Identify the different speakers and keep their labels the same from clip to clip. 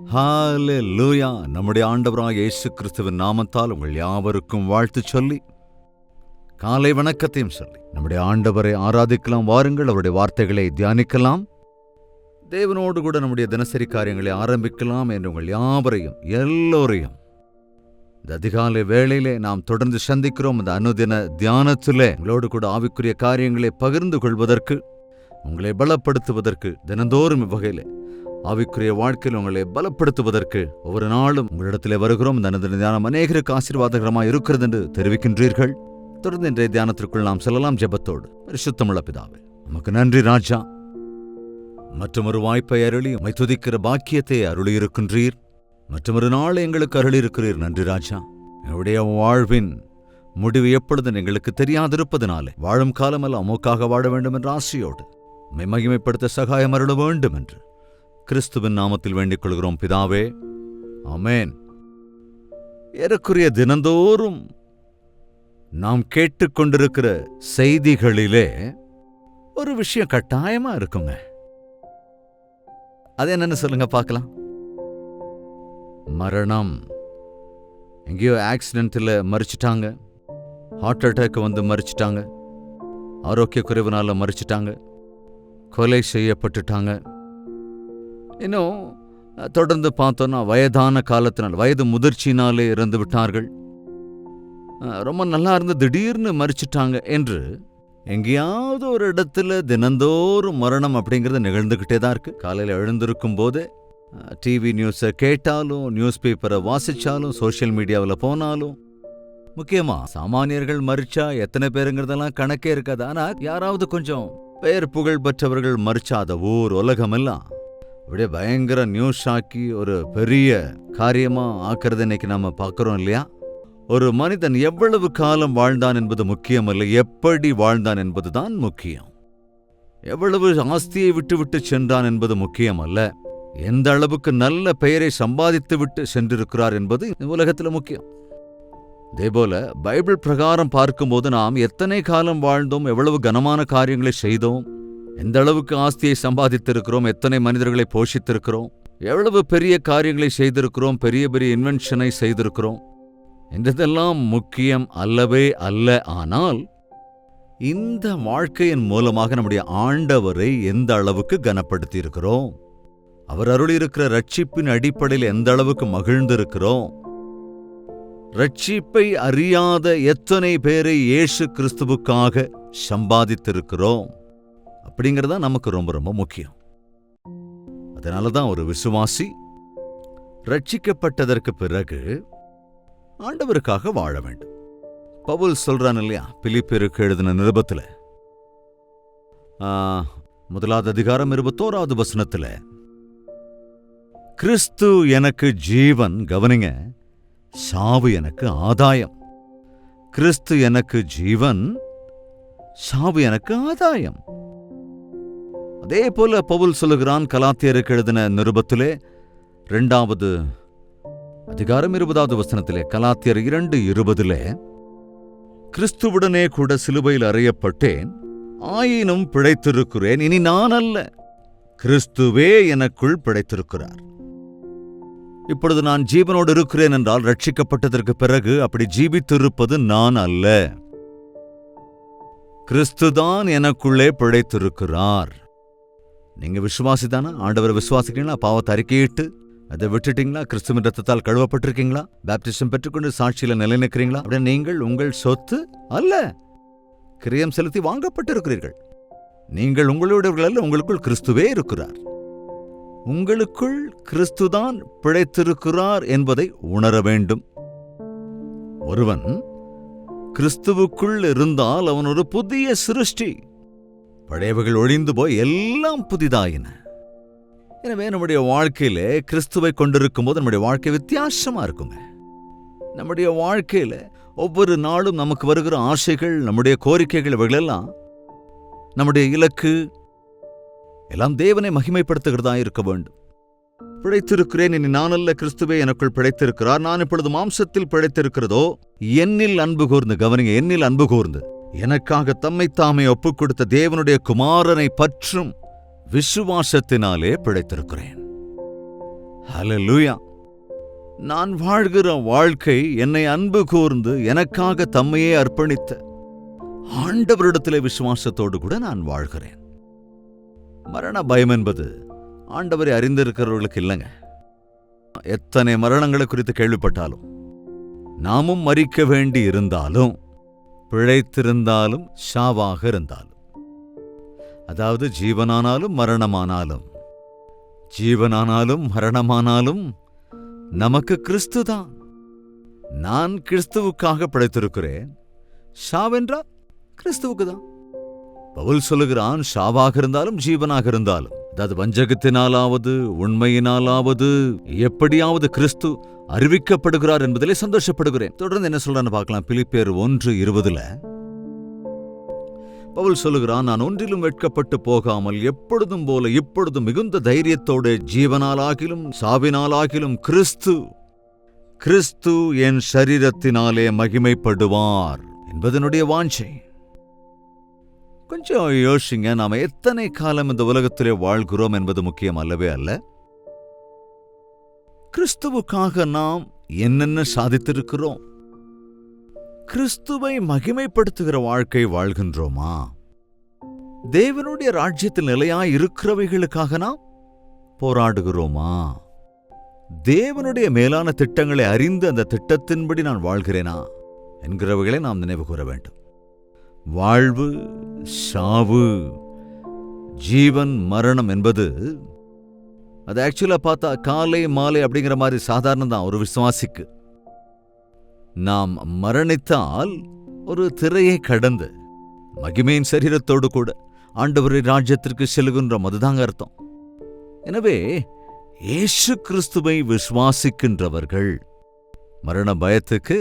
Speaker 1: ஹல்லேலூயா. நம்முடைய ஆண்டவராகிய இயேசு கிறிஸ்துவின் நாமத்தால் உங்கள் யாவருக்கும் வாழ்த்து சொல்லி, காலை வணக்கத்தையும் சொல்லி நம்முடைய ஆண்டவரை ஆராதிக்கலாம். வாருங்கள், அவருடைய வார்த்தைகளை தியானிக்கலாம். தேவனோடு கூட நம்முடைய தினசரி காரியங்களை ஆரம்பிக்கலாம் என்று உங்கள் யாவரையும் எல்லோரையும் இந்த அதிகாலை வேளையிலே நாம் தொடர்ந்து சந்திக்கிறோம். இந்த அனுதின தியானத்திலே உங்களோடு கூட ஆவிக்குரிய காரியங்களை பகிர்ந்து கொள்வதற்கு, உங்களை பலப்படுத்துவதற்கு, தினந்தோறும் இவ்வகையிலே ஆவிக்குரிய வாழ்க்கையில் உங்களை பலப்படுத்துவதற்கு ஒவ்வொரு நாளும் உங்களிடத்திலே வருகிறோம். இந்த அனுதின தியானம் அநேகருக்கு ஆசீர்வாதகரமாக இருக்கிறது என்று தெரிவிக்கின்றீர்கள். தொடர்ந்து இன்றைய தியானத்திற்குள் நாம் செல்லலாம் ஜெபத்தோடு. பரிசுத்தமுள்ள பிதாவே, நமக்கு நன்றி ராஜா. மற்றொரு வாய்ப்பை அருளி உம்மை துதிக்கிற பாக்கியத்தை அருளியிருக்கின்றீர். மற்றொரு நாள் எங்களுக்கு அருளியிருக்கிறீர். நன்றி ராஜா. என்னுடைய வாழ்வின் முடிவு எப்பொழுது எங்களுக்கு தெரியாதிருப்பதனாலே வாழும் காலமெல்லாம் உமக்காக வாழ வேண்டும் என்ற ஆசையோடு உம்மை மகிமைப்படுத்த சகாயம் அருள வேண்டும் என்று கிறிஸ்துவின் நாமத்தில் வேண்டிக் கொள்கிறோம் பிதாவே, ஆமென். ஏறக்குறைய தினந்தோறும் நாம் கேட்டுக்கொண்டிருக்கிற செய்திகளிலே ஒரு விஷயம் கட்டாயமா இருக்குங்க. அது என்னன்னு சொல்லுங்க பார்க்கலாம். மரணம். எங்கேயோ ஆக்சிடென்ட்ல மரிச்சிட்டாங்க, ஹார்ட் அட்டாக் வந்து மரிச்சிட்டாங்க, ஆரோக்கிய குறைவுனால மரிச்சிட்டாங்க, கொலை செய்யப்பட்டுட்டாங்க. இன்னும் தொடர்ந்து பார்த்தோன்னா வயதான காலத்தினால், வயது முதிர்ச்சினாலே இறந்து விட்டார்கள், ரொம்ப நல்லா இருந்து திடீர்னு மரிச்சிட்டாங்க என்று எங்கேயாவது ஒரு இடத்துல தினந்தோறும் மரணம் அப்படிங்கிறது நிகழ்ந்துக்கிட்டே தான் இருக்கு. காலையில் எழுந்திருக்கும் போது டிவி நியூஸை கேட்டாலும், நியூஸ் பேப்பரை வாசிச்சாலும், சோஷியல் மீடியாவில் போனாலும், முக்கியமா சாமானியர்கள் மரிச்சா எத்தனை பேருங்கிறதெல்லாம் கணக்கே இருக்காது. ஆனால் யாராவது கொஞ்சம் பெயர் புகழ் பெற்றவர்கள் மரிச்சாத ஊர் உலகமெல்லாம் அப்படியே பயங்கர நியூஸ் ஆக்கி ஒரு பெரிய காரியமா ஆக்குறது இன்னைக்கு நம்ம பார்க்கிறோம் இல்லையா? ஒரு மனிதன் எவ்வளவு காலம் வாழ்ந்தான் என்பது முக்கியமல்ல, எப்படி வாழ்ந்தான் என்பதுதான் முக்கியம். எவ்வளவு ஆஸ்தியை விட்டு விட்டு சென்றான் என்பது முக்கியமல்ல, எந்த அளவுக்கு நல்ல பெயரை சம்பாதித்து விட்டு சென்றிருக்கிறார் என்பது உலகத்தில் முக்கியம். இதேபோல பைபிள் பிரகாரம் பார்க்கும்போது நாம் எத்தனை காலம் வாழ்ந்தோம், எவ்வளவு கனமான காரியங்களை செய்தோம், எந்த அளவுக்கு ஆஸ்தியை சம்பாதித்திருக்கிறோம், எத்தனை மனிதர்களை போஷித்திருக்கிறோம், எவ்வளவு பெரிய காரியங்களை செய்திருக்கிறோம், பெரிய பெரிய இன்வென்ஷனை செய்திருக்கிறோம் என்றதெல்லாம் முக்கியம் அல்லவே அல்ல. ஆனால் இந்த வாழ்க்கையின் மூலமாக நம்முடைய ஆண்டவரை எந்த அளவுக்கு கனப்படுத்தி இருக்கிறோம், அவர் அருளியிருக்கிற ரட்சிப்பின் அடிப்படையில் எந்த அளவுக்கு மகிழ்ந்திருக்கிறோம், ரட்சிப்பை அறியாத எத்தனை பேரை இயேசு கிறிஸ்துவுக்காக சம்பாதித்திருக்கிறோம் அப்படிங்கிறதா நமக்கு ரொம்ப ரொம்ப முக்கியம். அதனாலதான் ஒரு விசுவாசி ரட்சிக்கப்பட்டதற்கு பிறகு ஆண்டவருக்காக வாழ வேண்டும். பவுல் சொல்றான் இல்லையா, பிலிப்பியருக்கு எழுதின நிருபத்தில் 1 அதிகாரம் 21 வசனத்துல, கிறிஸ்து எனக்கு ஜீவன், கவனிங்க, சாவு எனக்கு ஆதாயம். கிறிஸ்து எனக்கு ஜீவன், சாவு எனக்கு ஆதாயம். அதே போல பவுல் சொல்லுகிறான் கலாத்தியருக்கு எழுதின நிருபத்திலே 2 அதிகாரம் 20 வசனத்திலே, கலாத்தியர் 2:20, கிறிஸ்துவுடனே கூட சிலுவையில் அறையப்பட்டேன், ஆயினும் பிழைத்திருக்கிறேன், இனி நான் அல்ல, கிறிஸ்துவே எனக்குள் பிழைத்திருக்கிறார். இப்பொழுது நான் ஜீவனோடு இருக்கிறேன் என்றால் ரட்சிக்கப்பட்டதற்கு பிறகு அப்படி ஜீவித்திருப்பது நான் அல்ல, கிறிஸ்துதான் எனக்குள்ளே பிழைத்திருக்கிறார். நீங்க விசுவாசிதானா? ஆண்டவரை விசுவாசிக்கிறீங்களா? பாவத்தை அறிக்கையிட்டு அதை விட்டுட்டீங்களா? கிறிஸ்துவின் ரத்தத்தால் கழுவப்பட்டிருக்கீங்களா? பேப்டிசம் பெற்றுக்கொண்டு சாட்சியில நிலைநிற்கிறீங்களா? அப்படியே நீங்கள் உங்கள் சொத்து அல்ல, கிரியம் செலுத்தி வாங்கப்பட்டிருக்கிறீர்கள். நீங்கள் உங்களுடையவர்கள் அல்ல, உங்களுக்குள் கிறிஸ்துவே இருக்கிறார். உங்களுக்குள் கிறிஸ்துதான் பிழைத்திருக்கிறார் என்பதை உணர வேண்டும். ஒருவன் கிறிஸ்துவுக்குள் இருந்தால் அவன் ஒரு புதிய சிருஷ்டி, பழையவைகள் ஒழிந்து போய் எல்லாம் புதிதாயின. எனவே நம்முடைய வாழ்க்கையில கிறிஸ்துவை கொண்டிருக்கும் போது நம்முடைய வாழ்க்கை வித்தியாசமா இருக்குங்க. நம்முடைய வாழ்க்கையில ஒவ்வொரு நாளும் நமக்கு வருகிற ஆசைகள், நம்முடைய கோரிக்கைகள், இவைகளெல்லாம் நம்முடைய இலக்கு எல்லாம் தேவனை மகிமைப்படுத்துகிறதா இருக்க வேண்டும். பிழைத்திருக்கிறேன், இனி நான் அல்ல, கிறிஸ்துவே எனக்குள் பிழைத்திருக்கிறார். நான் இப்பொழுது மாம்சத்தில் பிழைத்திருக்கிறதோ என்னில் அன்பு கூர்ந்து, கவனிங்க, என்னில் அன்பு கூர்ந்து எனக்காக தம்மைத்தாமே ஒப்புக் கொடுத்த தேவனுடைய குமாரனை பற்றும் விசுவாசத்தினாலே பிழைத்திருக்கிறேன். ஹல்லேலூயா. நான் வாழ்கிற வாழ்க்கை என்னை அன்பு கூர்ந்து எனக்காக தம்மையே அர்ப்பணித்த ஆண்டவரிடத்திலே விசுவாசத்தோடு கூட நான் வாழ்கிறேன். மரண பயம் என்பது ஆண்டவரை அறிந்திருக்கிறவர்களுக்கு இல்லைங்க. எத்தனை மரணங்களை குறித்து கேள்விப்பட்டாலும், நாமும் மரிக்க வேண்டி இருந்தாலும், பிழைத்திருந்தாலும் சாவாக இருந்தாலும், அதாவது ஜீவனானாலும் மரணமானாலும், ஜீவனானாலும் மரணமானாலும் நமக்கு கிறிஸ்து தான். நான் கிறிஸ்துவுக்காக பிழைத்திருக்கிறேன். ஷாவென்றால் கிறிஸ்துவுக்கு தான். பவுல் சொல்லுகிறான், ஷாவாக இருந்தாலும் ஜீவனாக இருந்தாலும், அதாவது வஞ்சகத்தினாலாவது உண்மையினாலாவது எப்படியாவது கிறிஸ்து அறிவிக்கப்படுகிறார் என்பதிலே சந்தோஷப்படுகிறேன். தொடர்ந்து என்ன சொல்றான்னு பார்க்கலாம். பிலிப்பியர் 1:20 பவுல் சொல்லுகிறான், நான் ஒன்றிலும் வெட்கப்பட்டு போகாமல் எப்பொழுதும் போல இப்பொழுதும் மிகுந்த தைரியத்தோடு ஜீவனாலாகிலும் சாவினாலாகிலும் கிறிஸ்து என் சரீரத்தினாலே மகிமைப்படுவார் என்பதனுடைய வாஞ்சை. கொஞ்சம் யோசிங்க, நாம எத்தனை காலம் இந்த உலகத்திலே வாழ்கிறோம் என்பது முக்கியம் அல்லவே அல்ல. கிறிஸ்துவுக்காக நாம் என்னென்ன சாதித்திருக்கிறோம்? கிறிஸ்துவை மகிமைப்படுத்துகிற வாழ்க்கை வாழ்கின்றோமா? தேவனுடைய ராஜ்யத்தில் நிலையாய் இருக்கிறவைகளுக்காக நாம் போராடுகிறோமா? தேவனுடைய மேலான திட்டங்களை அறிந்து அந்த திட்டத்தின்படி நான் வாழ்கிறேனா என்கிறவைகளை நாம் நினைவு கூற வேண்டும். வாழ்வு, சாவு, ஜீவன், மரணம் என்பது அது ஆக்சுவலா பார்த்தா காலை மாலை அப்படிங்கிற மாதிரி சாதாரணம் தான் ஒரு விசுவாசிக்கு. நாம் மரணித்தால் ஒரு திரையை கடந்து மகிமையின் சரீரத்தோடு கூட ஆண்டவரின் ராஜ்யத்திற்கு செல்கின்றோம், அதுதாங்க அர்த்தம். எனவே இயேசு கிறிஸ்துவை விசுவாசிக்கின்றவர்கள் மரண பயத்துக்கு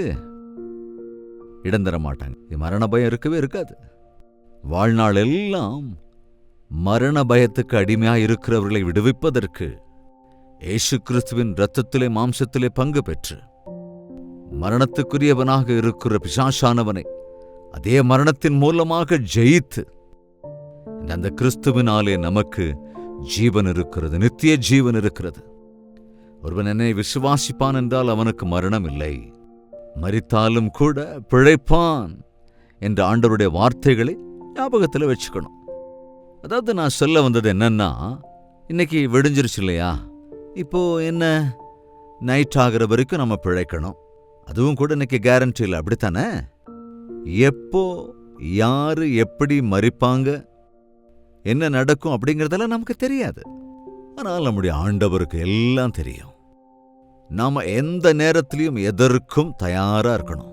Speaker 1: இடம் தர மாட்டாங்க. மரண பயம் இருக்கவே இருக்காது. வாழ்நாள் எல்லாம் மரண பயத்துக்கு அடிமையா இருக்கிறவர்களை விடுவிப்பதற்கு இயேசு கிறிஸ்துவின் இரத்தத்திலே மாம்சத்திலே பங்கு பெற்று மரணத்துக்குரியவனாக இருக்கிற பிசாசானவனை அதே மரணத்தின் மூலமாக ஜெயித்து அந்த கிறிஸ்துவினாலே நமக்கு ஜீவன் இருக்கிறது, நித்திய ஜீவன் இருக்கிறது. ஒருவன் என்னை விசுவாசிப்பான் என்றால் அவனுக்கு மரணம் இல்லை, மரித்தாலும் கூட பிழைப்பான் என்ற ஆண்டவருடைய வார்த்தைகளை ஞாபகத்தில் வச்சுக்கணும். அதாவது நான் சொல்ல வந்தது என்னன்னா, இன்னைக்கு விடிஞ்சிருச்சு இல்லையா, இப்போ என்ன நைட் ஆகிற வரைக்கும் நம்ம பிழைக்கணும். அதுவும் கூட இன்னைக்கு கேரண்டி இல்லை, அப்படித்தானே? எப்போ யாரு எப்படி மரிப்பாங்க, என்ன நடக்கும் அப்படிங்கிறதெல்லாம் நமக்கு தெரியாது. ஆனால் நம்முடைய ஆண்டவருக்கு எல்லாம் தெரியும். நாம எந்த நேரத்திலையும் எதற்கும் தயாரா இருக்கணும்.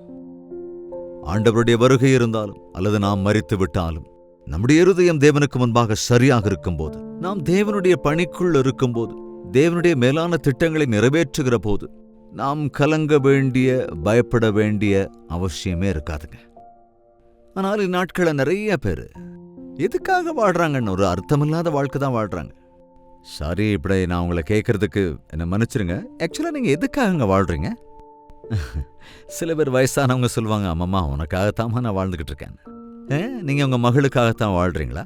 Speaker 1: ஆண்டவருடைய வருகை இருந்தாலும் அல்லது நாம் மரித்து விட்டாலும் நம்முடைய இருதயம் தேவனுக்கு முன்பாக சரியாக இருக்கும்போது, நாம் தேவனுடைய பணிக்குள் இருக்கும்போது, தேவனுடைய மேலான திட்டங்களை நிறைவேற்றுகிற போது நாம் கலங்க வேண்டிய, பயப்பட வேண்டிய அவசியமே இருக்காதுங்க. ஆனால் இந்நாட்களை நிறைய பேர் எதுக்காக வாழ்றாங்கன்னு ஒரு அர்த்தமில்லாத வாழ்க்கை தான் வாழ்றாங்க. சாரி, இப்படி நான் உங்களை கேட்கறதுக்கு என்ன மன்னிச்சிருங்க. ஆக்சுவலா நீங்க எதுக்காக வாழ்றீங்க? சில பேர் வயசானவங்க சொல்லுவாங்க, அம்மம்மா உனக்காகத்தாமா நான் வாழ்ந்துகிட்டு இருக்கேன். நீங்க உங்க மகளுக்காகத்தான் வாழ்றீங்களா?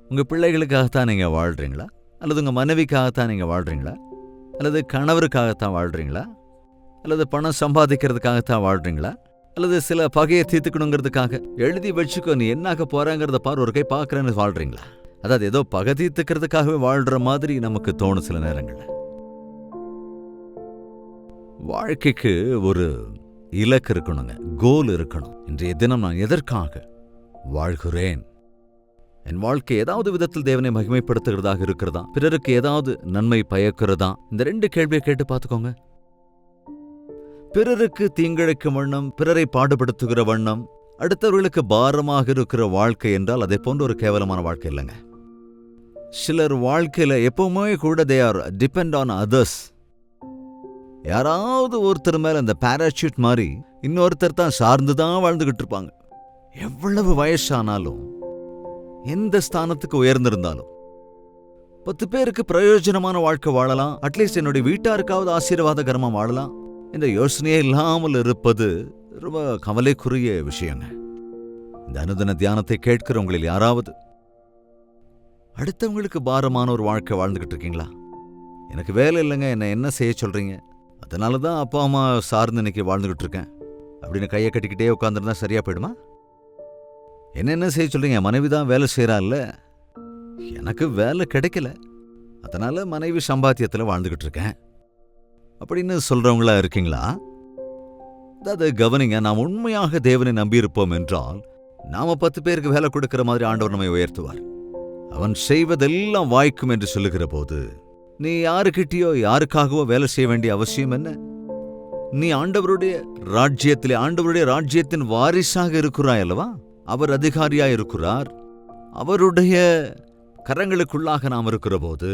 Speaker 1: உங்க பிள்ளைகளுக்காகத்தான் நீங்க வாழ்றீங்களா? அல்லது உங்க மனைவிக்காகத்தான் நீங்க வாழ்றீங்களா? அல்லது கணவருக்காகத்தான் வாழ்றீங்களா? அல்லது பணம் சம்பாதிக்கிறதுக்காகத்தான் வாழ்றீங்களா? அல்லது சில பகையை தீர்த்துக்கணுங்கிறதுக்காக எழுதி வச்சுக்கோ நீ என்னாக போறாங்கிறத பார் ஒரு கை பார்க்கறேன்னு வாழ்றீங்களா? அதாவது ஏதோ பகை தீர்த்துக்கிறதுக்காகவே வாழ்ற மாதிரி நமக்கு தோணும் சில நேரங்கள்ல. வாழ்க்கைக்கு ஒரு இலக்கு இருக்கணுங்க, கோல் இருக்கணும். இன்றைய தினம் நான் எதற்காக வாழ்கிறேன்? என் வாழ்க்கை ஏதாவது விதத்தில் தேவனை மகிமைப்படுத்துகிறதாக இருக்கிறதா? பிறருக்கு ஏதாவது நன்மை பயக்கிறதா? இந்த 2 கேள்வியை கேட்டு பார்த்துக்கோங்க. பிறருக்கு தீங்கிழைக்கும் வண்ணம், பிறரை பாடுபடுத்துகிற வண்ணம், அடுத்தவர்களுக்கு பாரமாக இருக்கிற வாழ்க்கை என்றால் அதை போன்ற ஒரு கேவலமான வாழ்க்கை இல்லைங்க. சிலர் வாழ்க்கையில எப்பவுமே கூட they are depend on others. யாராவது ஒருத்தர் மேல அந்த பாராசூட் மாதிரி இன்னொருத்தர் தான் சார்ந்துதான் வாழ்ந்துகிட்டு இருப்பாங்க. எவ்வளவு வயசானாலும், எந்த ஸ்தானத்துக்கு உயர்ந்திருந்தாலும், 10 பேருக்கு பிரயோஜனமான வாழ்க்கை வாழலாம், அட்லீஸ்ட் என்னுடைய வீட்டாருக்காவது ஆசீர்வாதகரமா வாழலாம் என்ற யோசனையே இல்லாமல் இருப்பது ரொம்ப கவலைக்குரிய விஷயங்க. இந்த அனுதின தியானத்தை கேட்கிறவங்களில் யாராவது அடுத்தவங்களுக்கு பாரமான ஒரு வாழ்க்கை வாழ்ந்துகிட்டு இருக்கீங்களா? எனக்கு வேலை இல்லைங்க, என்ன செய்ய சொல்றீங்க? அதனால தான் அப்பா அம்மா சார்ந்து இன்னைக்கு வாழ்ந்துகிட்டு இருக்கேன் அப்படின்னு கையை கட்டிக்கிட்டே உட்காந்துருந்தா சரியா போயிடுமா? என்ன செய்ய சொல்றீங்க? மனைவி தான் வேலை செய்யறாள்ல. எனக்கு வேலை கிடைக்கல, அதனால மனைவி சம்பாத்தியத்தில் வாழ்ந்துகிட்டு இருக்கேன் அப்படின்னு சொல்றவங்களா இருக்கீங்களா? அதாவது கவனிங்க, நாம் உண்மையாக தேவனை நம்பியிருப்போம் என்றால் நாம 10 பேருக்கு வேலை கொடுக்கிற மாதிரி ஆண்டவர் நம்மை உயர்த்துவார். அவன் செய்வதெல்லாம் வாய்க்கும் என்று சொல்லுகிற போது நீ யாருக்கிட்டயோ யாருக்காகவோ வேலை செய்ய வேண்டிய அவசியம் என்ன? நீ ஆண்டவருடைய ராஜ்யத்திலே ஆண்டவருடைய ராஜ்யத்தின் வாரிசாக இருக்கிறாய் அல்லவா? அவர் அதிகாரியாய் இருக்கிறார். அவருடைய கரங்களுக்குள்ளாக நாம் இருக்கிற போது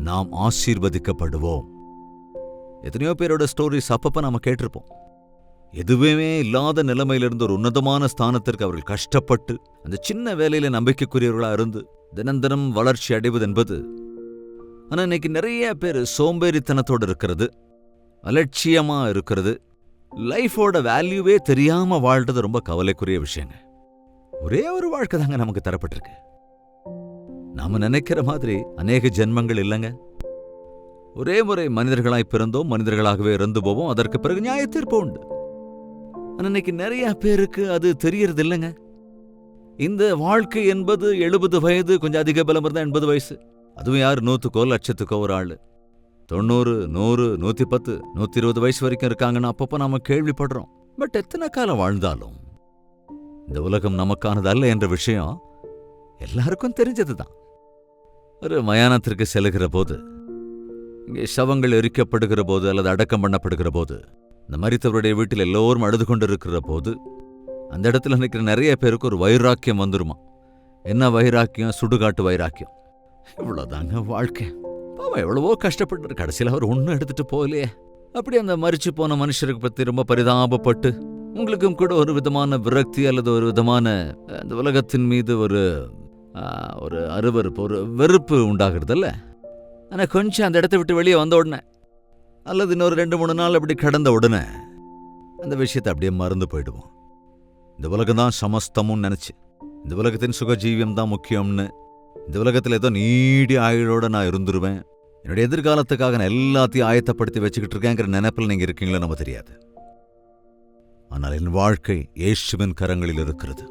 Speaker 1: நாம் ஆசீர்வதிக்கப்படுவோம். எத்தனையோ பேரோட ஸ்டோரிஸ் அப்பப்ப நாம கேட்டிருப்போம். எதுவுமே இல்லாத நிலைமையிலிருந்து ஒரு உன்னதமான ஸ்தானத்திற்கு அவர்கள் கஷ்டப்பட்டு அந்த சின்ன வேலையில நம்பிக்கைக்குரியவர்களா இருந்து தினம் தினம் வளர்ச்சி அடைவது என்பது. ஆனா இன்னைக்கு நிறைய பேர் சோம்பேறித்தனத்தோடு இருக்கிறது, அலட்சியமா இருக்கிறது, லைஃபோட வேல்யூவே தெரியாம வாழ்றது ரொம்ப கவலைக்குரிய விஷயங்க. ஒரே ஒரு வாழ்க்கை தாங்க நமக்கு தரப்பட்டிருக்கு. நாம நினைக்கிற மாதிரி அநேக ஜென்மங்கள் இல்லைங்க. ஒரே முறை மனிதர்களாய் பிறந்தோம், மனிதர்களாகவே இறந்து போவோம், அதற்கு பிறகு நியாய தீர்ப்பு உண்டு. இன்னைக்கு நிறைய பேருக்கு அது தெரியறது இல்லைங்க. இந்த வாழ்க்கை என்பது 70 வயது, கொஞ்சம் அதிக பலம் இருந்தா 80 வயசு. அதுவும் யார் 100க்கோ லட்சத்துக்கோ ஒரு ஆளு 90, 100, 110, 120 வயசு வரைக்கும் இருக்காங்கன்னு அப்பப்போ நாம கேள்விப்படுறோம். பட் எத்தனை காலம் வாழ்ந்தாலும் இந்த உலகம் நமக்கானது அல்ல என்ற விஷயம் எல்லாருக்கும் தெரிஞ்சதுதான். ஒரு மயானத்திற்கு செல்லுகிற போது, இங்கே சவங்கள் எரிக்கப்படுகிற போது அல்லது அடக்கம் பண்ணப்படுகிற போது, இந்த மரித்தவருடைய வீட்டில் எல்லோரும் அழுது கொண்டு இருக்கிற போது அந்த இடத்துல நிற்கிற நிறைய பேருக்கு ஒரு வைராக்கியம் வந்துருமா. என்ன வைராக்கியம்? சுடுகாட்டு வைராக்கியம். இவ்வளோதாங்க வாழ்க்கை. பாவம் எவ்வளவோ கஷ்டப்பட்டு கடைசியில் அவர் ஒன்றும் எடுத்துட்டு போகலையே. அப்படி அந்த மரிச்சு போன மனுஷருக்கு பற்றி ரொம்ப பரிதாபப்பட்டு உங்களுக்கும் கூட ஒரு விதமான விரக்தி அல்லது ஒரு விதமான அந்த உலகத்தின் மீது ஒரு அருவருப்பு, ஒரு வெறுப்பு உண்டாகிறதில்ல. ஆனால் கொஞ்சம் அந்த இடத்த விட்டு வெளியே வந்த உடனே அல்லது இன்னொரு 2-3 நாள் அப்படி கடந்த உடனே அந்த விஷயத்தை அப்படியே மறந்து போயிடுவோம். இந்த உலகம் தான் சமஸ்தமும் நினைச்சு, இந்த உலகத்தின் சுகஜீவியம் தான் முக்கியம்னு, இந்த உலகத்தில் ஏதோ நீடி ஆயுளோட நான் இருந்துருவேன், என்னுடைய எதிர்காலத்துக்காக நான் எல்லாத்தையும் ஆயத்தப்படுத்தி வச்சுக்கிட்டு இருக்கேங்கிற நினைப்பில் நீங்க இருக்கீங்களோ நம்ம தெரியாது. ஆனால் என் வாழ்க்கை இயேசுவின் கரங்களில் இருக்கிறது.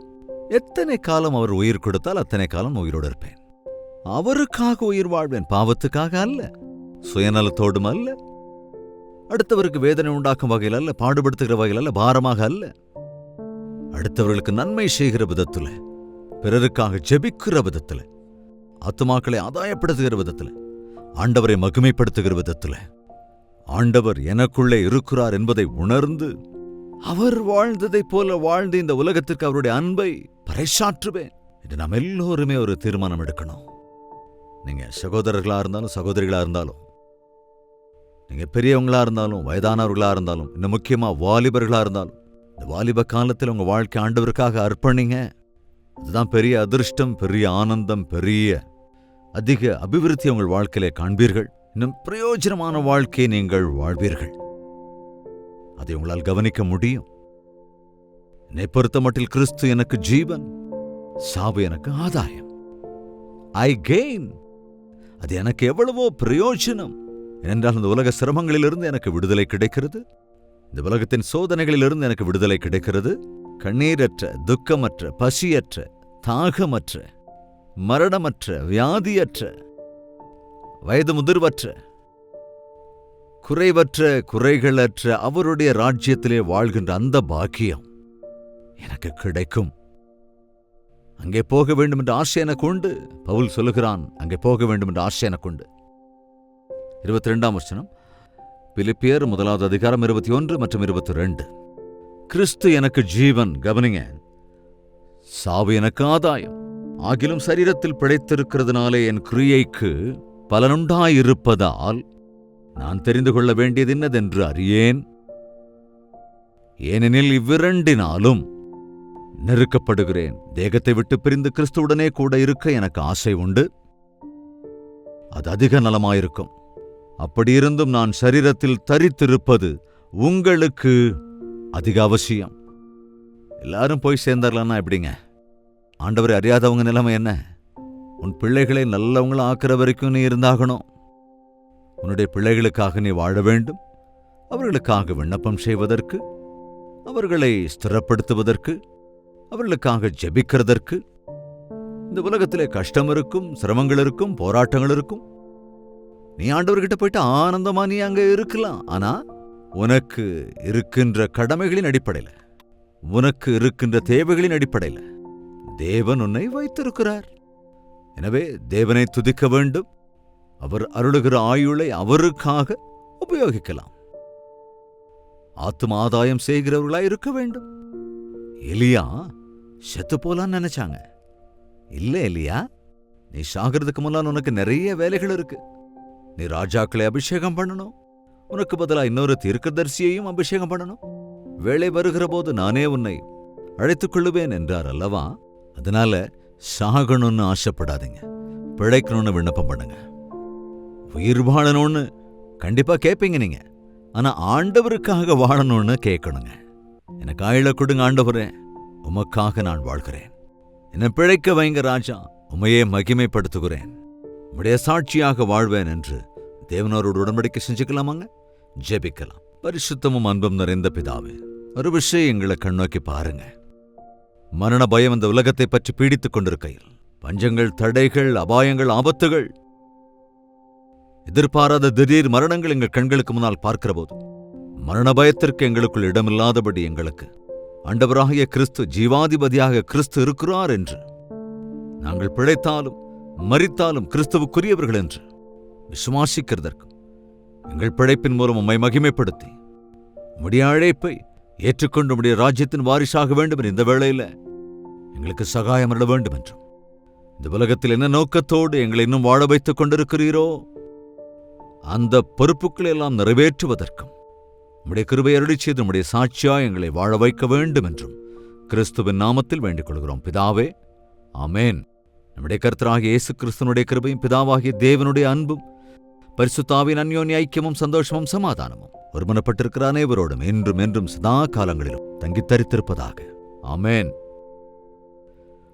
Speaker 1: எத்தனை காலம் அவர் உயிர் கொடுத்தால் அத்தனை காலம் உயிரோடு இருப்பேன். அவருக்காக உயிர் வாழ்வேன், பாவத்துக்காக அல்ல, சுயநலத்தோடும் அல்ல, அடுத்தவருக்கு வேதனை உண்டாக்கும் வகையில் அல்ல, பாடுபடுத்துகிற வகையில் அல்ல, பாரமாக அல்ல, அடுத்தவர்களுக்கு நன்மை செய்கிற விதத்துல, பிறருக்காக ஜெபிக்கிற விதத்துல, ஆத்துமாக்களை ஆதாயப்படுத்துகிற விதத்துல, ஆண்டவரை மகிமைப்படுத்துகிற விதத்துல, ஆண்டவர் எனக்குள்ளே இருக்கிறார் என்பதை உணர்ந்து அவர் வாழ்ந்ததைப் போல வாழ்ந்து இந்த உலகத்திற்கு அவருடைய அன்பை பறைசாற்றுவேன் என்று நாம் எல்லோருமே ஒரு தீர்மானம் எடுக்கணும். நீங்க சகோதரர்களா இருந்தாலும் சகோதரிகளா இருந்தாலும், நீங்க பெரியவங்களா இருந்தாலும் வயதானவர்களா இருந்தாலும், இன்னும் முக்கியமா வாலிபர்களா இருந்தாலும், இந்த வாலிப காலத்தில் உங்க வாழ்க்கை ஆண்டவருக்காக அர்ப்பணிங்க. அதுதான் பெரிய அதிர்ஷ்டம், பெரிய ஆனந்தம், பெரிய அதிக அபிவிருத்தி உங்கள் வாழ்க்கையிலே காண்பீர்கள். இன்னும் பிரயோஜனமான வாழ்க்கையை நீங்கள் வாழ்வீர்கள். அதை உங்களால் கவனிக்க முடியும். என்னை பொறுத்த மட்டில் கிறிஸ்து எனக்கு ஜீவன், சாவு எனக்கு ஆதாயம். ஐ கெயின். அது எனக்கு எவ்வளவோ பிரயோஜனம். ஏனென்றால் இந்த உலக சிரமங்களிலிருந்து எனக்கு விடுதலை கிடைக்கிறது, இந்த உலகத்தின் சோதனைகளிலிருந்து எனக்கு விடுதலை கிடைக்கிறது. கண்ணீரற்ற, துக்கமற்ற, பசியற்ற, தாகமற்ற, மரணமற்ற, வியாதியற்ற, வயது முதிர்வற்ற, குறைவற்ற, குறைகளற்ற அவருடைய ராஜ்யத்திலே வாழ்கின்ற அந்த பாக்கியம் எனக்கு கிடைக்கும். அங்கே போக வேண்டும் என்ற ஆசை எனக்கு உண்டு. பவுல் சொல்லுகிறான், அங்கே போக வேண்டும் என்ற ஆசை எனக்கு உண்டு. 22ஆம் வசனம், பிலிப்பியர் 1வது அதிகாரம் 21 மற்றும் 22. கிறிஸ்து எனக்கு ஜீவன், கவனிங்க, சாவு எனக்கு ஆதாயம். ஆகிலும் சரீரத்தில் பிழைத்திருக்கிறதுனாலே என் கிரியைக்கு பலனுண்டாயிருப்பதால் நான் தெரிந்து கொள்ள வேண்டியது என்னதென்று அறியேன். ஏனெனில் இவ்விரண்டினாலும் நெருக்கப்படுகிறேன். தேகத்தை விட்டு பிரிந்து கிறிஸ்துவுடனே கூட இருக்க எனக்கு ஆசை உண்டு, அது அதிக நலமாயிருக்கும். அப்படியிருந்தும் நான் சரீரத்தில் தரித்திருப்பது உங்களுக்கு அதிக அவசியம். எல்லாரும் போய் சேர்ந்தார்களா எப்படிங்க? ஆண்டவரை அறியாதவங்க நிலைமை என்ன? உன் பிள்ளைகளை நல்லவங்கள ஆக்கிற வரைக்கும் நீ இருந்தாகணும். உன்னுடைய பிள்ளைகளுக்காக நீ வாழ வேண்டும், அவர்களுக்காக விண்ணப்பம் செய்வதற்கு, அவர்களை ஸ்திரப்படுத்துவதற்கு, அவர்களுக்காக ஜெபிக்கிறதற்கு. இந்த உலகத்திலே கஷ்டம் இருக்கும், சிரமங்கள் இருக்கும், போராட்டங்கள் இருக்கும். நீ ஆண்டவர்கிட்ட போயிட்டு ஆனந்தமா நீ அங்க இருக்கலாம். ஆனா உனக்கு இருக்கின்ற கடமைகளின் அடிப்படையில், உனக்கு இருக்கின்ற தேவைகளின் அடிப்படையில் தேவன் உன்னை வைத்திருக்கிறார். எனவே தேவனை துதிக்க வேண்டும். அவர் அருளுகிற ஆயுளை அவருக்காக உபயோகிக்கலாம். ஆத்தும ஆதாயம் செய்கிறவர்களாய் இருக்க வேண்டும். எலியா செத்து போலான்னு நினைச்சாங்க. இல்ல எலியா, நீ சாகிறதுக்கு முன்னால் உனக்கு நிறைய வேலைகள் இருக்கு. நீ ராஜாக்களை அபிஷேகம் பண்ணணும், உனக்கு பதிலா இன்னொரு தீர்க்கதரிசியையும் அபிஷேகம் பண்ணணும். வேலை வருகிற போது நானே உன்னை அழைத்துக் கொள்ளுவேன் என்றார் அல்லவா? அதனால சாகணும்னு ஆசைப்படாதீங்க, பிழைக்கணும்னு விண்ணப்பம் பண்ணுங்க. உயிர் வாழணும்னு கண்டிப்பா கேட்பீங்க நீங்க, ஆனா ஆண்டவருக்காக வாழணும்னு கேட்கணுங்க. எனக்கு ஆயுள கொடுங்க ஆண்டவரே, உமக்காக நான் வாழ்கிறேன். என்னை பிழைக்க வைங்க ராஜா, உமையே மகிமைப்படுத்துகிறேன், உம்முடைய சாட்சியாக வாழ்வேன் என்று தேவனோரோடு உடன்படிக்கை செஞ்சுக்கலாமாங்க? ஜெபிக்கலாம். பரிசுத்தமும் அன்பும் நிறைந்த பிதாவே, ஒரு விஷயம் எங்களை கண்ணோக்கி பாருங்க. மரண பயம் இந்த உலகத்தை பற்றி பீடித்துக் கொண்டிருக்கையில், பஞ்சங்கள், தடைகள், அபாயங்கள், ஆபத்துகள், எதிர்பாராத திடீர் மரணங்கள் எங்கள் கண்களுக்கு முன்னால் பார்க்கிற போது மரண பயத்திற்கு எங்களுக்குள் இடமில்லாதபடி எங்களுக்கு ஆண்டவராகிய கிறிஸ்து, ஜீவாதிபதியாக கிறிஸ்து இருக்கிறார் என்று, நாங்கள் பிழைத்தாலும் மரித்தாலும் கிறிஸ்துவுக்குரியவர்கள் என்று விசுவாசிக்கிறதற்கும், எங்கள் பிழைப்பின் மூலம் உம்மை மகிமைப்படுத்தி உம்முடைய அழைப்பை ஏற்றுக்கொண்டு உம்முடைய ராஜ்யத்தின் வாரிசாக வேண்டும் என்ற இந்த வேளையில எங்களுக்கு சகாயம் அருள வேண்டும் என்றும், இந்த உலகத்தில் என்ன நோக்கத்தோடு எங்களை இன்னும் வாழ வைத்துக் கொண்டிருக்கிறீரோ அந்த பொறுப்புகளை எல்லாம் நிறைவேற்றுவதற்கும் உம்முடைய கிருபை அருளிச் செய்து உம்முடைய சாட்சியா எங்களை வாழ வைக்க வேண்டும் என்றும் கிறிஸ்துவின் நாமத்தில் வேண்டிக் கொள்கிறோம் பிதாவே, ஆமேன். நம்முடைய கர்த்தராகிய இயேசு கிறிஸ்துவனுடைய கிருபையும், பிதாவாகிய தேவனுடைய அன்பும், பரிசுத்தாவின் அந்யோன்ய ஐக்கியமும், சந்தோஷமும், சமாதானமும் ஒருமனப்பட்டிருக்கிற அனைவரோடும் என்றும் என்றும் சதா காலங்களிலும் தங்கித் தரித்திருப்பதாக. ஆமேன்.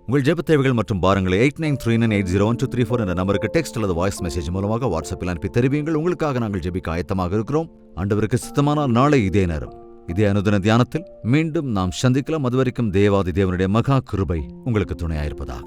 Speaker 1: உங்கள் ஜெப தேவைகள் மற்றும் பாரங்களை 8939801234 என்ற நம்பருக்கு டெக்ஸ்ட் அல்லது வாய்ஸ் மெசேஜ் மூலமாக வாட்ஸ்அப்பில் அனுப்பி தெரிவியுங்கள். உங்களுக்காக நாங்கள் ஜெபிக்க ஆயத்தமாக இருக்கிறோம். ஆண்டவருக்கு சித்தமானால் நாளை இதே நேரம் இதே அனுதின தியானத்தில் மீண்டும் நாம் சந்திக்கலாம். அதுவரைக்கும் தேவாதி தேவனுடைய மகா கிருபை உங்களுக்கு துணையாயிருப்பதாக.